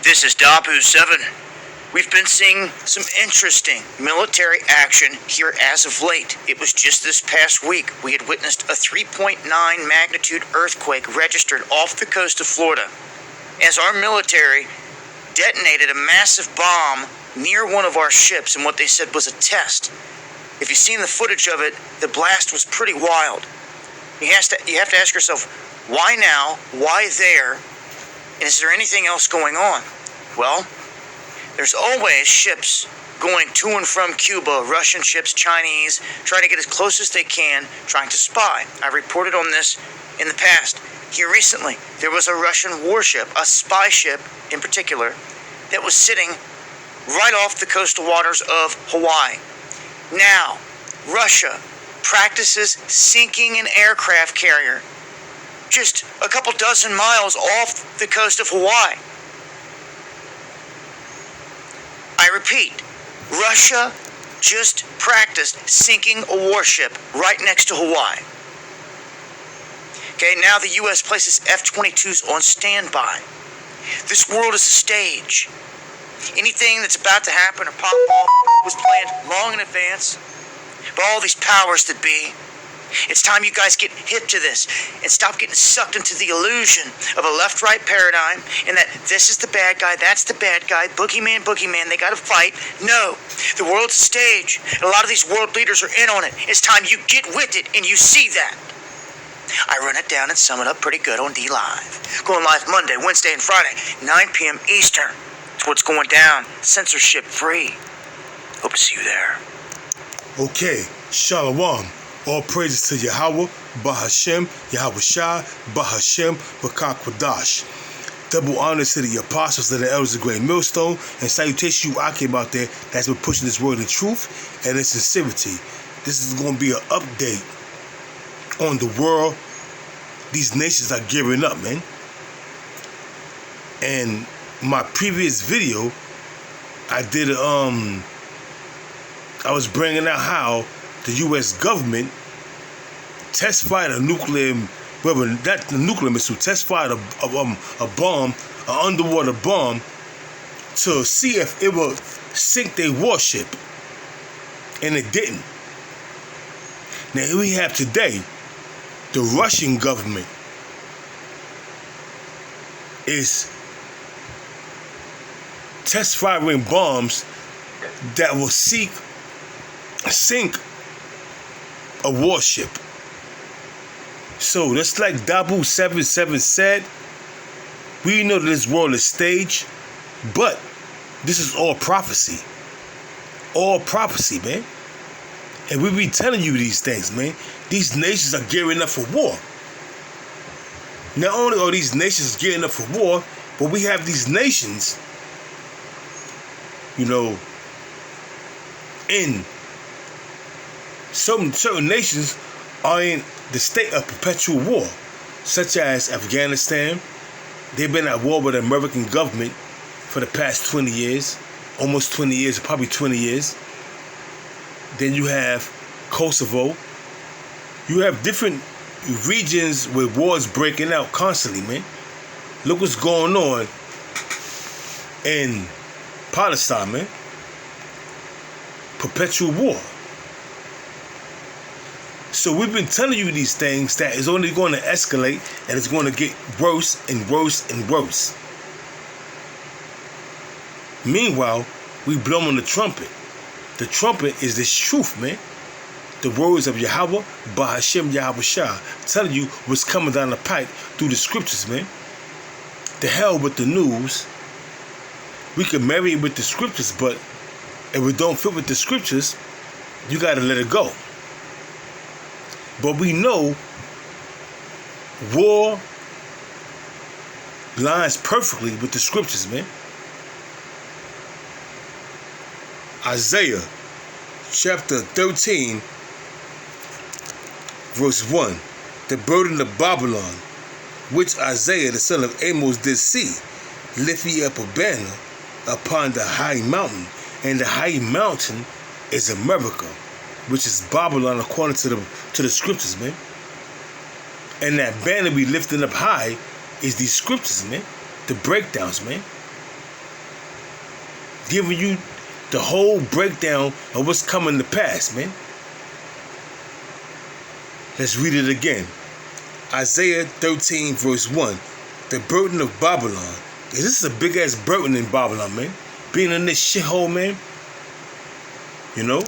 This is Dabu7. We've been seeing some interesting military action here as of late. It was just this past week we had witnessed a 3.9 magnitude earthquake registered off the coast of Florida, as our military detonated a massive bomb near one of our ships in what they said was a test. If you've seen the footage of it, the blast was pretty wild. You have to ask yourself, why now? Why there? And is there anything else going on? Well, there's always ships going to and from Cuba, Russian ships, Chinese, trying to get as close as they can, trying to spy. I reported on this in the past. Here recently, there was a Russian warship, a spy ship in particular, that was sitting right off the coastal waters of Hawaii. Now, Russia practices sinking an aircraft carrier just a couple dozen miles off the coast of Hawaii. I repeat, Russia just practiced sinking a warship right next to Hawaii. Okay, now the U.S. places F-22s on standby. This world is a stage. Anything that's about to happen or pop off was planned long in advance by all these powers that be. It's time you guys get hip to this and stop getting sucked into the illusion of a left-right paradigm and that this is the bad guy, that's the bad guy, boogeyman, they gotta fight. No, the world's a stage, and a lot of these world leaders are in on it. It's time you get with it and you see that. I run it down and sum it up pretty good on D Live. Going live Monday, Wednesday, and Friday, 9 p.m. Eastern. It's what's going down, censorship free. Hope to see you there. Okay, Shalom. All praises to Yahweh, Bahashem, Yahweh Shai, Bahashem, Bakakwadash. Double honors to the apostles and the elders of Great Millstone, and salutation you Akim out there that's been pushing this word in truth and in sincerity. This is going to be an update on the world. These nations are gearing up, man. And my previous video, I was bringing out how the U.S. government test fired a nuclear, well, not the nuclear missile, test fired a bomb, an underwater bomb, to see if it would sink their warship, and it didn't. Now here we have today, the Russian government is test firing bombs that will sink a warship. So just like Dabu77 said, we know that this world is staged, but this is all prophecy. All prophecy, man. And we be telling you these things, man. These nations are gearing up for war. Not only are these nations gearing up for war, but we have these nations, you know, in certain nations are in the state of perpetual war, such as Afghanistan. They've been at war with the American government for the past 20 years, almost 20 years, probably 20 years. Then you have Kosovo. You have different regions where wars breaking out constantly, man. Look what's going on in Palestine, man. Perpetual war. So we've been telling you these things that is only going to escalate and it's going to get worse and worse and worse. Meanwhile, we blow on the trumpet. The trumpet is this truth, man. The words of Yahweh, Bahashem, Yahweh Shai, telling you what's coming down the pipe through the scriptures, man. The hell with the news. We can marry it with the scriptures, but if it don't fit with the scriptures, you got to let it go. But we know war lines perfectly with the scriptures, man. Isaiah chapter 13, verse 1. The burden of Babylon, which Isaiah the son of Amos did see, lift ye up a banner upon the high mountain, and the high mountain is America, which is Babylon according to the scriptures, man. And that banner we lifting up high is these scriptures, man. The breakdowns, man. giving you the whole breakdown of what's coming to pass, man. Let's read it again. Isaiah 13, verse 1. The burden of Babylon. This is a big ass burden in Babylon, man. Being in this shithole, man. You know?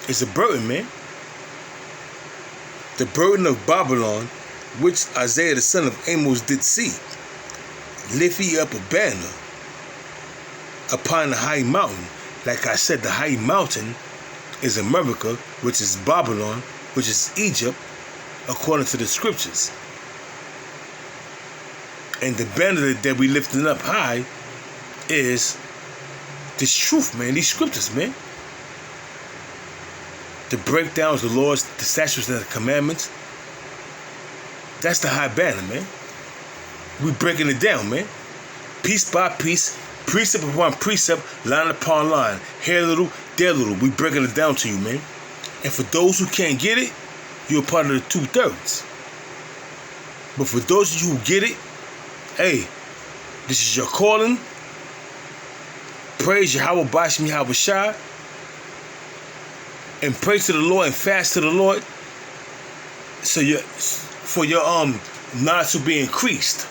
It's a burden, man. The burden of Babylon, which Isaiah the son of Amos did see. Lift ye up a banner upon the high mountain. Like I said, the high mountain is America, which is Babylon, which is Egypt, according to the scriptures. And the banner that we lifting up high is this truth, man, these scriptures, man. The breakdowns, the laws, the statutes, and the commandments. That's the high banner, man. We breaking it down, man. Piece by piece, precept upon precept, line upon line. Here a little, there a little. We breaking it down to you, man. And for those who can't get it, you're a part of the 2/3. But for those of you who get it, hey, this is your calling. Praise Yahweh Bashim Yahweh Shai. And pray to the Lord and fast to the Lord. So for your knowledge to be increased.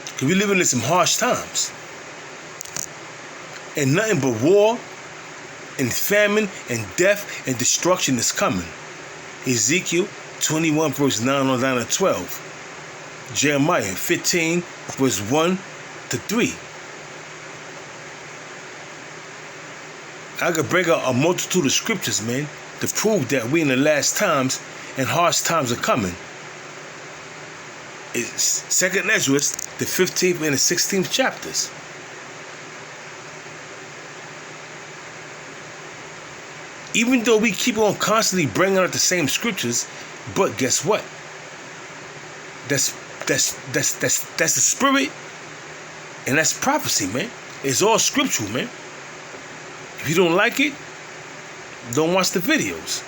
Because we're living in some harsh times. And nothing but war and famine and death and destruction is coming. Ezekiel 21 verse 9 on down to 12. Jeremiah 15 verse 1 to 3. I could bring out a multitude of scriptures, man, to prove that we in the last times and harsh times are coming. It's 2nd Ezra, the 15th and the 16th chapters. Even though we keep on constantly bringing out the same scriptures, but guess what? That's the spirit, and that's prophecy, man. It's all scriptural, man. If you don't like it, don't watch the videos.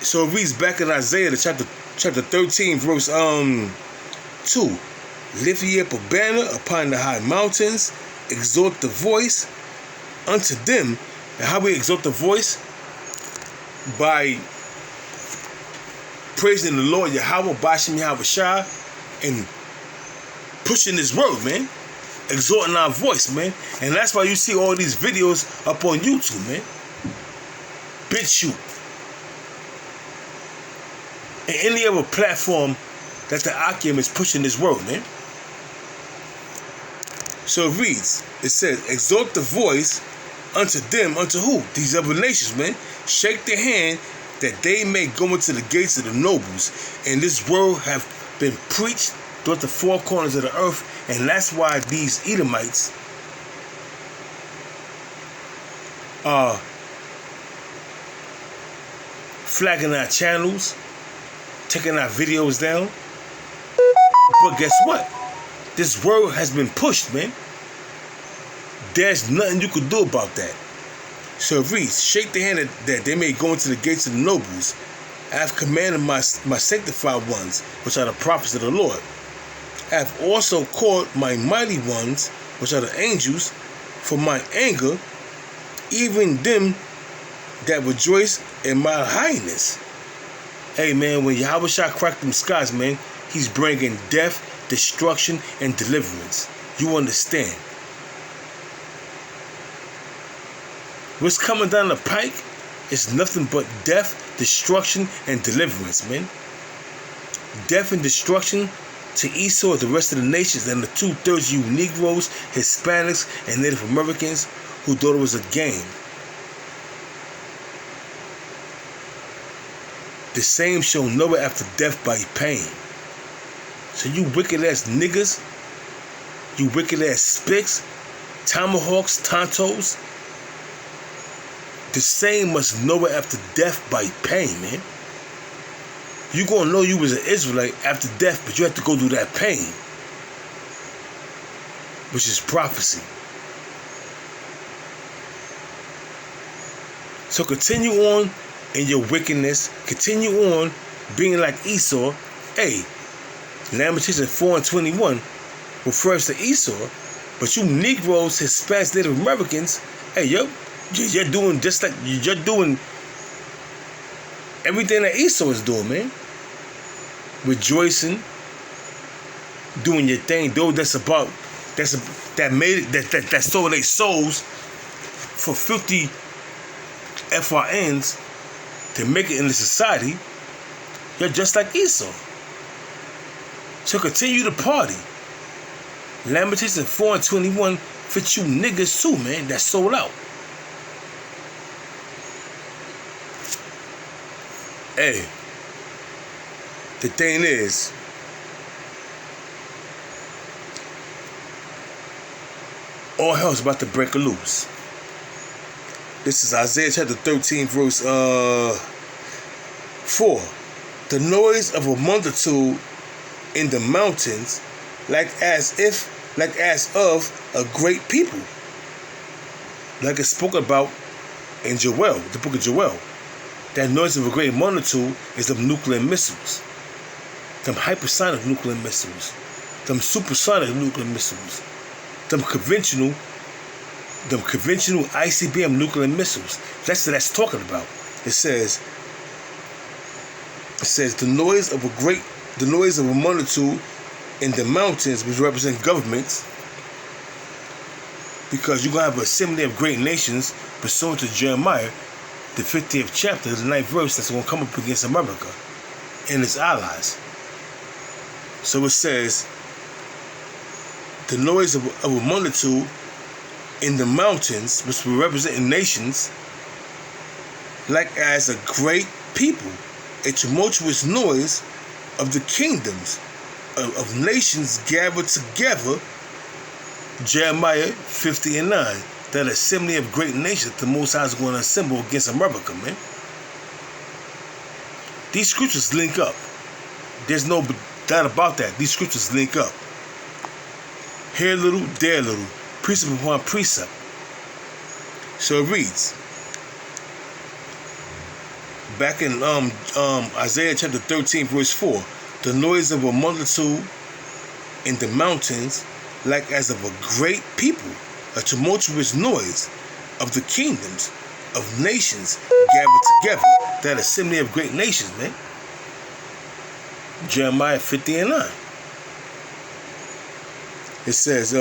So it reads back in Isaiah, the chapter 13, verse 2. Lift ye up a banner upon the high mountains, exhort the voice unto them. And how we exhort the voice? By praising the Lord Yahweh, Bashim Yahweh Shai, and pushing his word, man. Exhorting our voice, man. And that's why you see all these videos up on YouTube, man. BitChute. And any other platform that the Akim is pushing this word, man. So it reads, it says, exhort the voice unto them, unto who? These other nations, man. Shake their hand that they may go into the gates of the nobles. And this word have been preached throughout the four corners of the earth. And that's why these Edomites are flagging our channels, taking our videos down. But guess what? This word has been pushed, man. There's nothing you could do about that. So it reads, shake the hand that they may go into the gates of the nobles. I have commanded my sanctified ones, which are the prophets of the Lord. I have also called my mighty ones, which are the angels, for my anger, even them that rejoice in my highness. Hey, man, when Yahweh Shai cracked them skies, man, he's bringing death, destruction, and deliverance. You understand? What's coming down the pike is nothing but death, destruction, and deliverance, man. Death and destruction to Esau, the rest of the nations, and the 2/3 you Negroes, Hispanics, and Native Americans who thought it was a game. The same shall know it after death by pain. So you wicked ass niggas, you wicked ass spicks, tomahawks, tontos, the same must know it after death by pain, man. You gonna know you was an Israelite after death, but you have to go through that pain, which is prophecy. So continue on in your wickedness. Continue on being like Esau. Hey, Lamentations 4 and 21 refers to Esau, but you Negroes, Hispanics, Native Americans, hey, you're doing just like you're doing everything that Esau is doing, man. Rejoicing, doing your thing, though that sold their souls for 50 FRNs to make it in the society. You're just like Esau. So continue to party. Lamentations 4 and 21 fit you niggas too, man, that sold out. Hey, the thing is, all hell's about to break loose. This is Isaiah chapter 13, verse 4. The noise of a multitude in the mountains, like as of a great people. Like it's spoken about in Joel, the book of Joel. That noise of a great multitude is them nuclear missiles. Them hypersonic nuclear missiles. Them supersonic nuclear missiles. Them conventional ICBM nuclear missiles. That's what that's talking about. It says the noise of a multitude in the mountains, which represent governments, because you're gonna have a assembly of great nations pursuant to Jeremiah, the 50th chapter, the 9th verse, that's gonna come up against America and its allies. So it says the noise of a multitude in the mountains, which will represent nations, like as a great people, a tumultuous noise of the kingdoms of nations gathered together. Jeremiah 50 and 9. That assembly of great nations the Most High is going to assemble against America, man. These scriptures link up. There's no doubt about that. These scriptures link up. Here a little, there a little. Precept upon precept. So it reads, back in Isaiah chapter 13, verse 4, the noise of a multitude in the mountains, like as of a great people, a tumultuous noise of the kingdoms of nations gathered together. That assembly of great nations, man. Jeremiah 50 and 9. It says,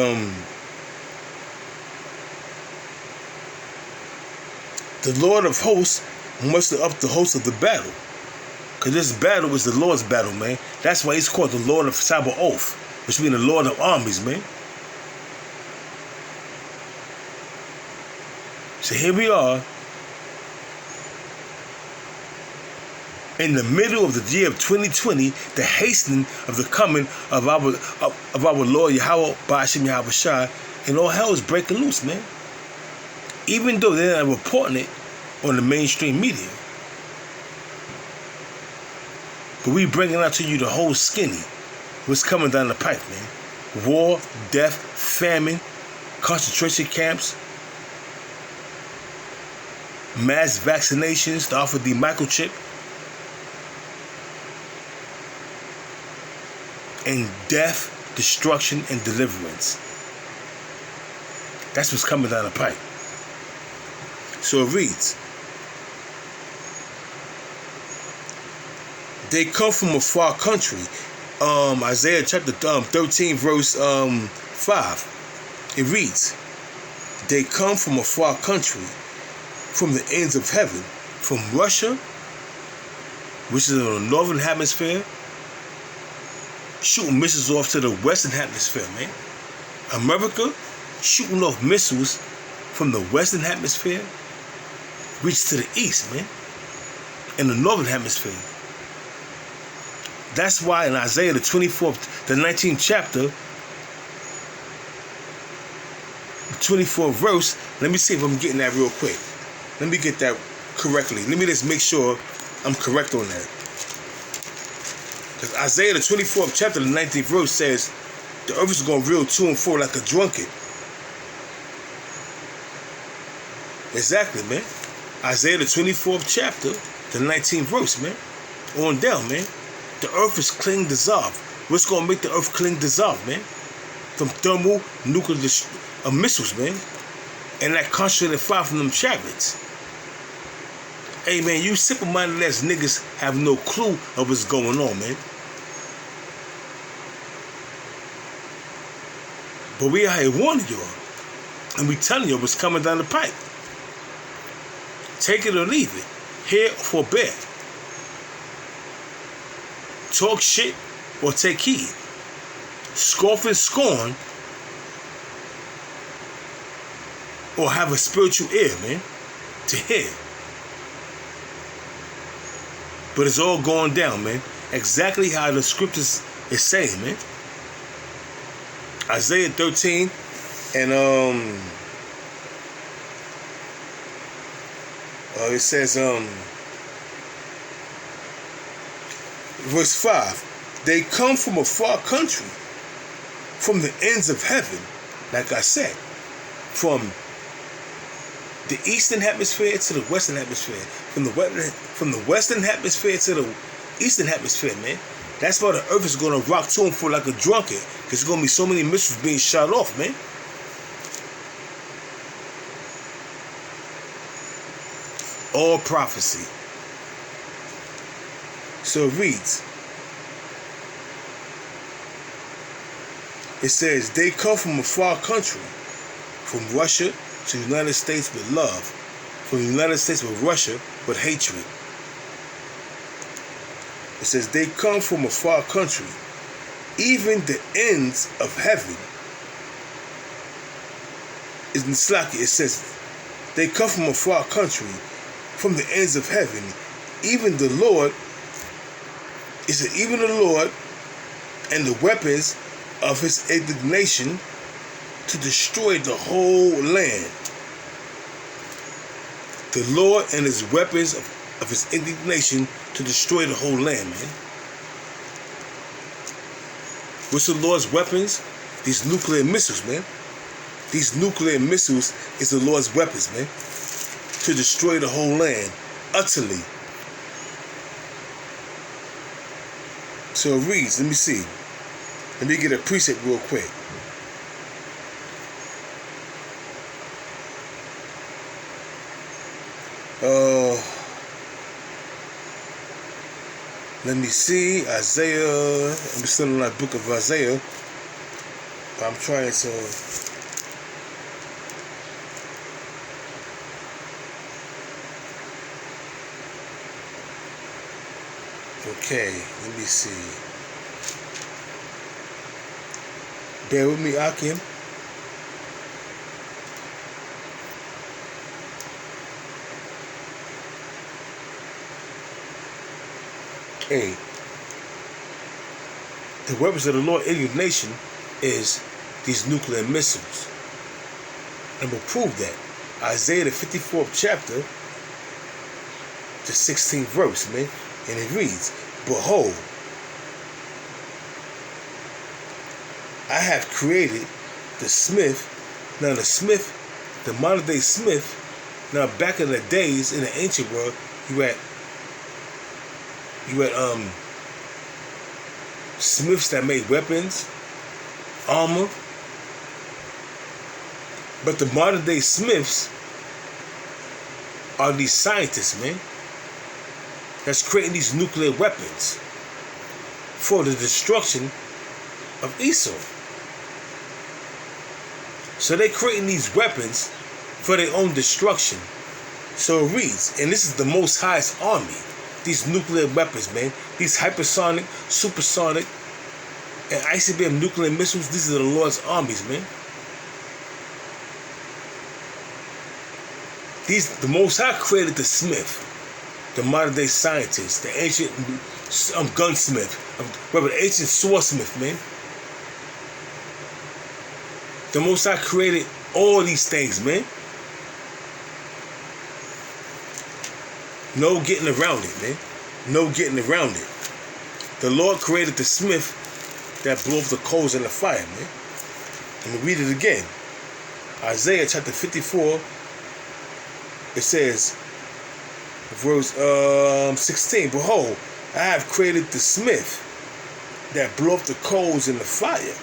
the Lord of hosts mustered up the hosts of the battle. Because this battle is the Lord's battle, man. That's why he's called the Lord of Sabaoth, which means the Lord of armies, man. So here we are in the middle of the year of 2020, the hastening of the coming of our Lord Yahweh Ba'ashim Yahweh Shai, and all hell is breaking loose, man. Even though they're not reporting it on the mainstream media. But we bringing out to you the whole skinny. What's coming down the pipe, man. War, death, famine, concentration camps, mass vaccinations to offer the microchip, and death, destruction, and deliverance. That's what's coming down the pipe. So it reads, they come from a far country. Isaiah chapter 13, verse 5. It reads, they come from a far country, from the ends of heaven, from Russia, which is in the northern hemisphere, shooting missiles off to the western hemisphere, man. America shooting off missiles from the western hemisphere, reach to the east, man, in the northern hemisphere. That's why in Isaiah the 24th, the 19th chapter, the 24th verse, let me see if I'm getting that real quick. Let me get that correctly. Let me just make sure I'm correct on that. Because Isaiah the 24th chapter, the 19th verse says, the earth is going to reel to and fro like a drunkard. Exactly, man. Isaiah the 24th chapter, the 19th verse, man. On down, man. The earth is clean dissolved. What's gonna make the earth cling dissolve, man? From thermal nuclear missiles, man. And that concentrated fire from them chariots. Hey, man, you simple-minded ass niggas have no clue of what's going on, man. But we out here warning y'all. And we telling y'all what's coming down the pipe. Take it or leave it. Hear or forbear. Talk shit or take heed. Scoff and scorn or have a spiritual ear, man, to hear. But it's all going down, man. Exactly how the scriptures is saying, man. Isaiah 13 and it says verse 5, they come from a far country, from the ends of heaven, like I said, from the eastern hemisphere to the western hemisphere, from the western hemisphere to the eastern hemisphere, man. That's why the earth is gonna rock to and fro like a drunkard, because there's gonna be so many missiles being shot off, man. All prophecy. So it reads. It says, they come from a far country, from Russia to the United States with love, from the United States with Russia with hatred. It says, they come from a far country, even the ends of heaven. In Slaki, it says, they come from a far country, from the ends of heaven. Even the Lord, it said, even the Lord and the weapons of his indignation to destroy the whole land. The Lord and his weapons of his indignation to destroy the whole land, man. What's the Lord's weapons? These nuclear missiles, man. These nuclear missiles is the Lord's weapons, man. To destroy the whole land utterly. So it reads, let me see. Let me get a precept real quick. Let me see. Isaiah. I'm still in that book of Isaiah. I'm trying to. Okay, let me see. Bear with me, Akim. Hey, the weapons of the Lord indignation is these nuclear missiles. And we'll prove that. Isaiah the 54th chapter, the 16th verse, man. And it reads, behold, I have created the smith. Now the smith, the modern day smith, now back in the days in the ancient world, you had smiths that made weapons, armor. But the modern day smiths are these scientists, man, that's creating these nuclear weapons for the destruction of Esau. So they're creating these weapons for their own destruction. So it reads, and this is the Most High's army, these nuclear weapons, man, these hypersonic, supersonic, and ICBM nuclear missiles, these are the Lord's armies, man. The Most High created the smith, the modern day scientist, the ancient gunsmith, the ancient swordsmith, man. The Most High created all these things, man. No getting around it, man. No getting around it. The Lord created the smith that blew up the coals in the fire, man. Let me read it again. Isaiah chapter 54, it says, verse 16, behold, I have created the smith that blow up the coals in the fire,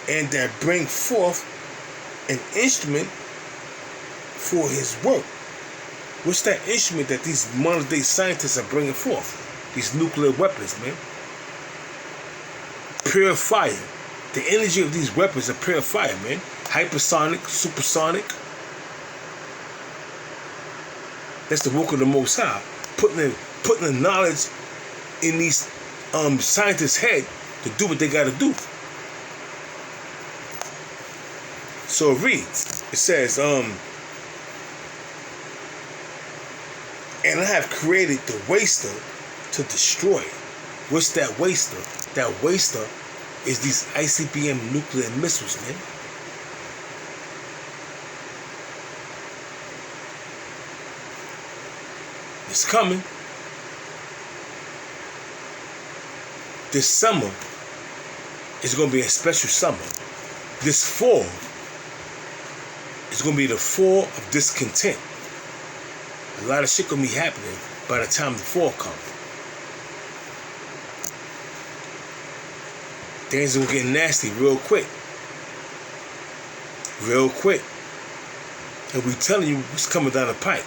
and that bring forth an instrument for his work. What's that instrument that these modern day scientists are bringing forth? These nuclear weapons, man. Pure fire. The energy of these weapons are pure fire, man. Hypersonic, supersonic. That's the work of the Most High. Putting the knowledge in these scientists' head to do what they got to do. So it reads. It says, and I have created the waster to destroy. What's that waster? That waster is these ICBM nuclear missiles, man. It's coming. This summer is going to be a special summer. This fall is going to be the fall of discontent. A lot of shit going to be happening by the time the fall comes. Things are going to get nasty real quick. Real quick. And we telling you what's coming down the pipe.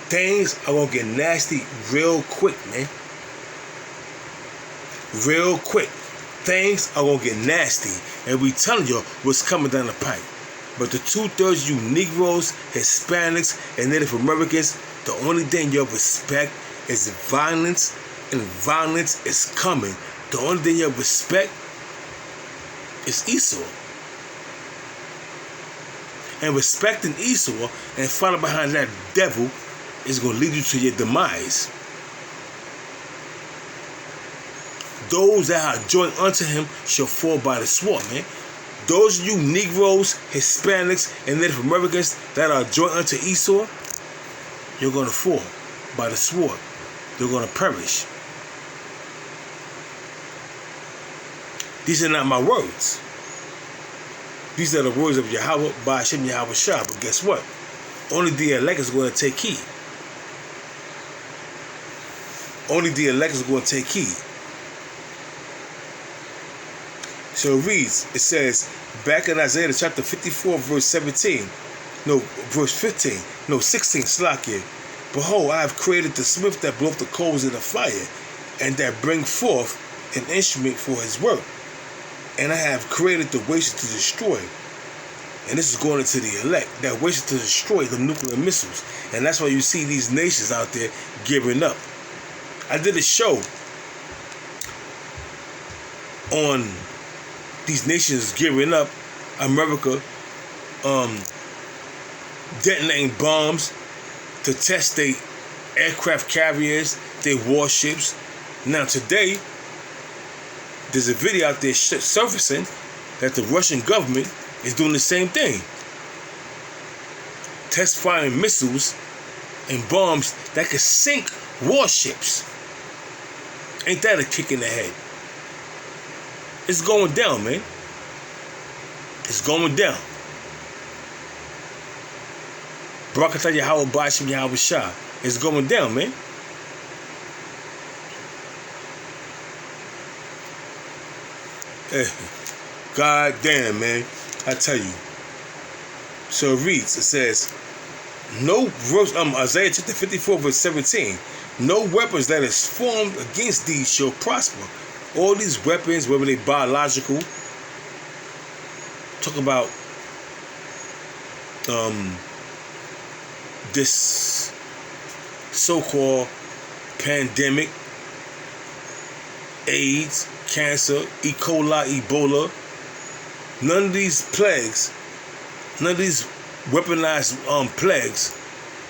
Things are going to get nasty real quick, man. Real quick. Things are going to get nasty. And we telling you what's coming down the pipe. But the 2/3 you Negroes, Hispanics, and Native Americans, the only thing you'll respect is violence. And violence is coming. The only thing you'll respect is Esau. And respecting Esau and following behind that devil is going to lead you to your demise. Those that are joined unto him shall fall by the sword, man. Those of you Negroes, Hispanics, and Native Americans that are joined unto Esau, you're going to fall by the sword. You're going to perish. These are not my words. These are the words of Yahweh, Ba'ashem Yahweh Shah. But guess what? Only the elect is going to take heed. Only the elect is going to take heed. So it reads, it says, back in Isaiah chapter 54, verse 16, Slakia. Behold, I have created the smith that bloweth the coals in the fire, and that bring forth an instrument for his work. And I have created the waster to destroy. And this is going into the elect. That waster to destroy the nuclear missiles. And that's why you see these nations out there giving up. I did a show on these nations giving up. America detonating bombs to test their aircraft carriers, their warships. Now today, there's a video out there surfacing that the Russian government is doing the same thing. Test firing missiles and bombs that could sink warships. Ain't that a kick in the head? It's going down, man. It's going down. Barakatah Yahweh Ba'ashem Yahweh Shah. It's going down, man. God damn, man. I tell you. So it reads, it says, Isaiah chapter 54, verse 17. No weapons that is formed against thee shall prosper. All these weapons, whether they biological, talk about this so-called pandemic, AIDS, cancer, E. coli, Ebola. None of these plagues, none of these weaponized plagues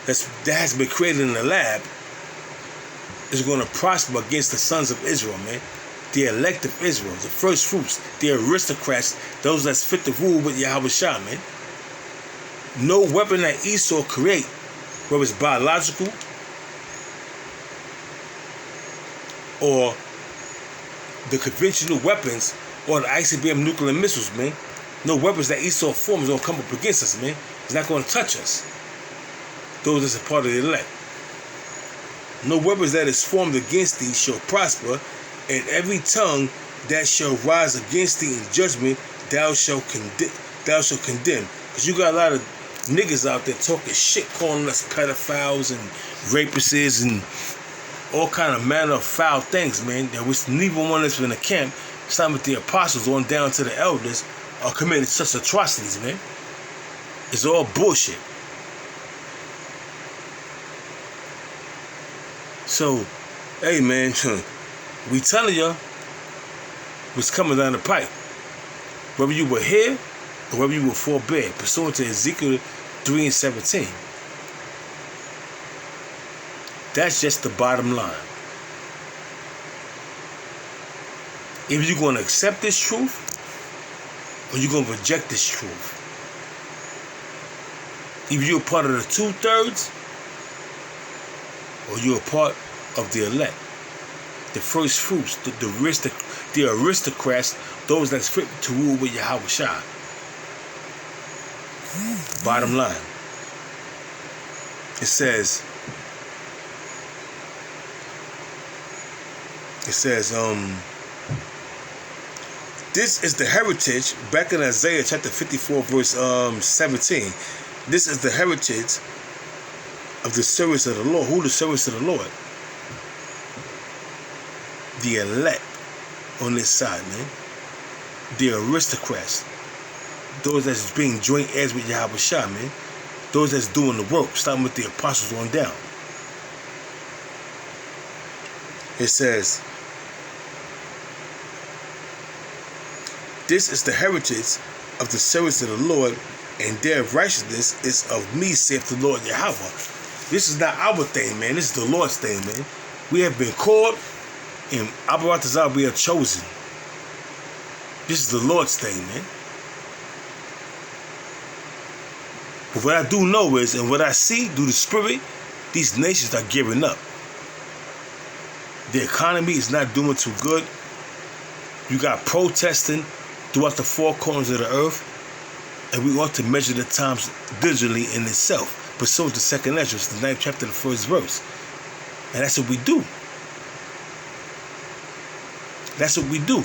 that has been created in the lab is going to prosper against the sons of Israel, man. The elect of Israel, the first fruits, the aristocrats, those that's fit to rule with Yahweh Shah, man. No weapon that Esau create, whether it's biological or the conventional weapons or the ICBM nuclear missiles, man. No weapons that Esau forms gonna come up against us, man. It's not gonna touch us. Those that's a part of the elect. No weapons that is formed against thee shall prosper, And every tongue that shall rise against thee in judgment, thou shalt condemn. Because you got a lot of niggas out there talking shit, calling us pedophiles and rapists and all kind of manner of foul things, man. That was neither one of us in the camp, starting with the apostles on down to the elders, are committing such atrocities, man. It's all bullshit. So, hey, man, we telling y'all what's coming down the pipe. Whether you were here or whether you were forbear, pursuant to Ezekiel 3:17. That's just the bottom line. If you're going to accept this truth, or you're going to reject this truth. Either you're a part of the 2/3, or you're a part of the elect. The first fruits, the aristocrats, those that's fit to rule with Yahweh Shah. Bottom line. It says, this is the heritage, back in Isaiah chapter 54, verse 17. This is the heritage of the servants of the Lord. Who the servants of the Lord? The elect on this side, man. The aristocrats. Those that's being joint heirs with Yahweh Shah, man. Those that's doing the work, starting with the apostles on down. It says, this is the heritage of the servants of the Lord, and their righteousness is of me, saith the Lord Yahweh. This is not our thing, man. This is the Lord's thing, man. We have been called, and Abaratazar, we are chosen. This is the Lord's thing, man. But what I do know is, and what I see through the Spirit, these nations are giving up. The economy is not doing too good. You got protesting throughout the four corners of the earth, and we ought to measure the times diligently in itself. Pursuant to 2nd Ezra, the 9th chapter, the 1st verse. And that's what we do. That's what we do.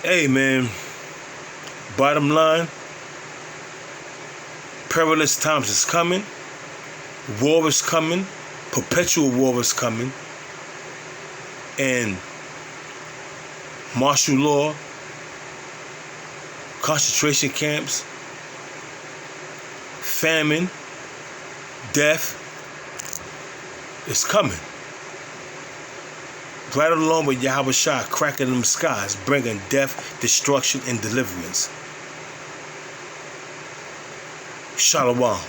Hey, man. Bottom line, perilous times is coming. War is coming. Perpetual war is coming. And martial law, concentration camps, famine, death is coming. Right along with Yahweh Shah cracking them skies, bringing death, destruction, and deliverance. Shalom.